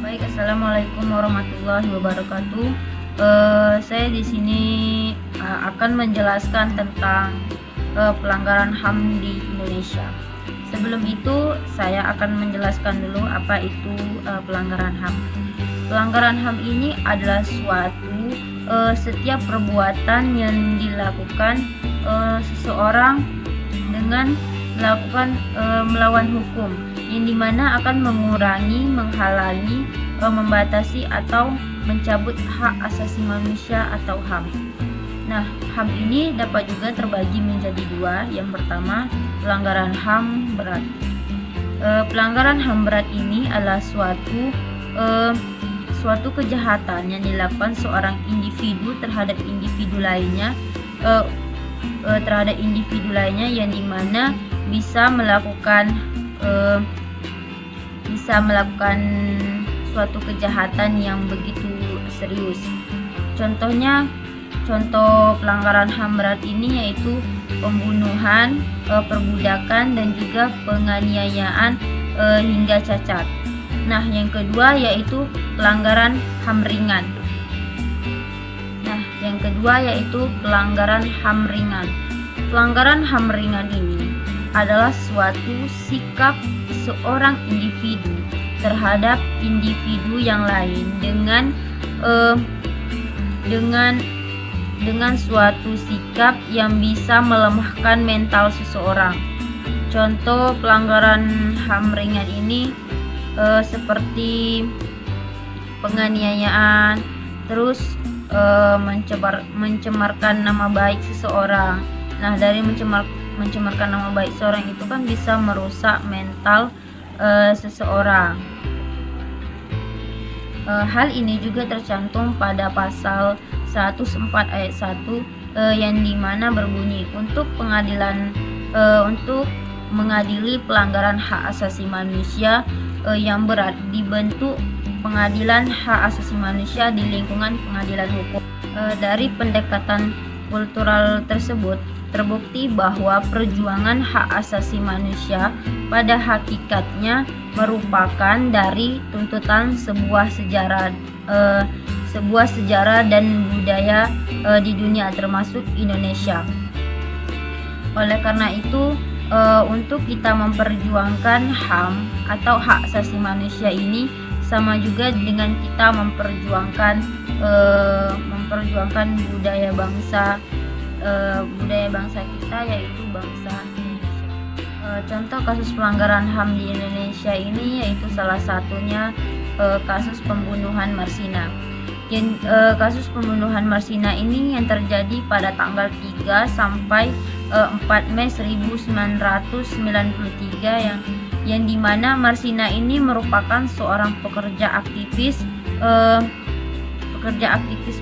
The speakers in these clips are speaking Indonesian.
Baik, assalamualaikum warahmatullahi wabarakatuh. Saya di sini akan menjelaskan tentang pelanggaran HAM di Indonesia. Sebelum itu, saya akan menjelaskan dulu apa itu pelanggaran HAM. Pelanggaran HAM ini adalah setiap perbuatan yang dilakukan seseorang dengan melakukan melawan hukum, yang dimana akan mengurangi, menghalangi, membatasi atau mencabut hak asasi manusia atau HAM. Nah, HAM ini dapat juga terbagi menjadi dua. Yang pertama, pelanggaran HAM berat. Pelanggaran HAM berat ini adalah suatu kejahatan yang dilakukan seorang individu terhadap individu lainnya, yang dimana bisa melakukan suatu kejahatan yang begitu serius. Contoh pelanggaran HAM berat ini yaitu pembunuhan, perbudakan, dan juga penganiayaan hingga cacat. Nah, yang kedua yaitu pelanggaran HAM ringan. Pelanggaran HAM ringan ini adalah suatu sikap seorang individu terhadap individu yang lain dengan suatu sikap yang bisa melemahkan mental seseorang. Contoh pelanggaran HAM ringan ini seperti penganiayaan, terus mencemarkan nama baik seseorang. Nah, dari mencemarkan nama baik seseorang itu kan bisa merusak mental seseorang. Hal ini juga tercantum pada pasal 104 ayat 1 yang dimana berbunyi untuk mengadili pelanggaran hak asasi manusia yang berat dibentuk pengadilan hak asasi manusia di lingkungan pengadilan hukum. Dari pendekatan kultural tersebut terbukti bahwa perjuangan hak asasi manusia pada hakikatnya merupakan dari tuntutan sebuah sejarah dan budaya di dunia termasuk Indonesia. Oleh karena itu, untuk kita memperjuangkan HAM atau hak asasi manusia ini sama juga dengan kita memperjuangkan budaya bangsa kita, yaitu bangsa Indonesia. Contoh kasus pelanggaran HAM di Indonesia ini yaitu salah satunya kasus pembunuhan Marsina. Kasus pembunuhan Marsina ini yang terjadi pada tanggal 3 sampai 4 Mei 1993 yang dimana Marsina ini merupakan seorang pekerja aktivis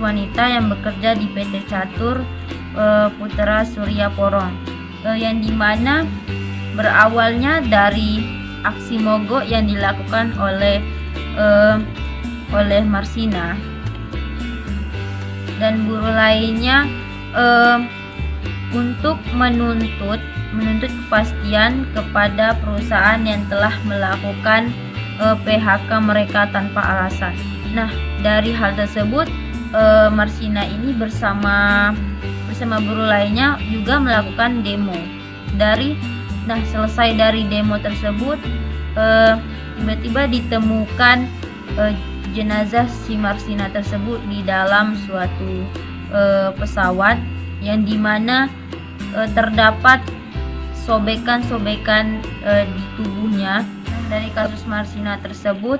wanita yang bekerja di PT Catur Putra Surya Porong, yang dimana berawalnya dari aksi mogok yang dilakukan oleh Marsina dan buruh lainnya untuk menuntut kepastian kepada perusahaan yang telah melakukan PHK mereka tanpa alasan. Nah, dari hal tersebut Marsina ini bersama buruh lainnya juga melakukan demo. Selesai dari demo tersebut, tiba-tiba ditemukan jenazah si Marsina tersebut di dalam suatu pesawat yang dimana terdapat sobekan-sobekan di tubuhnya. Dari kasus Marsina tersebut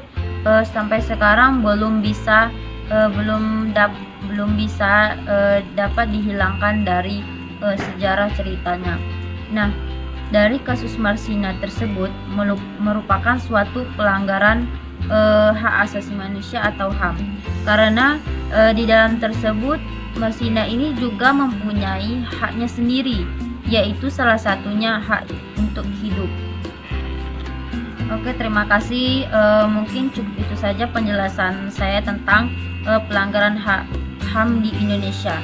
sampai sekarang belum bisa dapat dihilangkan dari sejarah ceritanya. Nah, dari kasus Marsina tersebut merupakan suatu pelanggaran hak asasi manusia atau HAM, karena di dalam tersebut Marsina ini juga mempunyai haknya sendiri, yaitu salah satunya hak untuk hidup. Oke, terima kasih. Mungkin cukup itu saja penjelasan saya tentang pelanggaran hak HAM di Indonesia.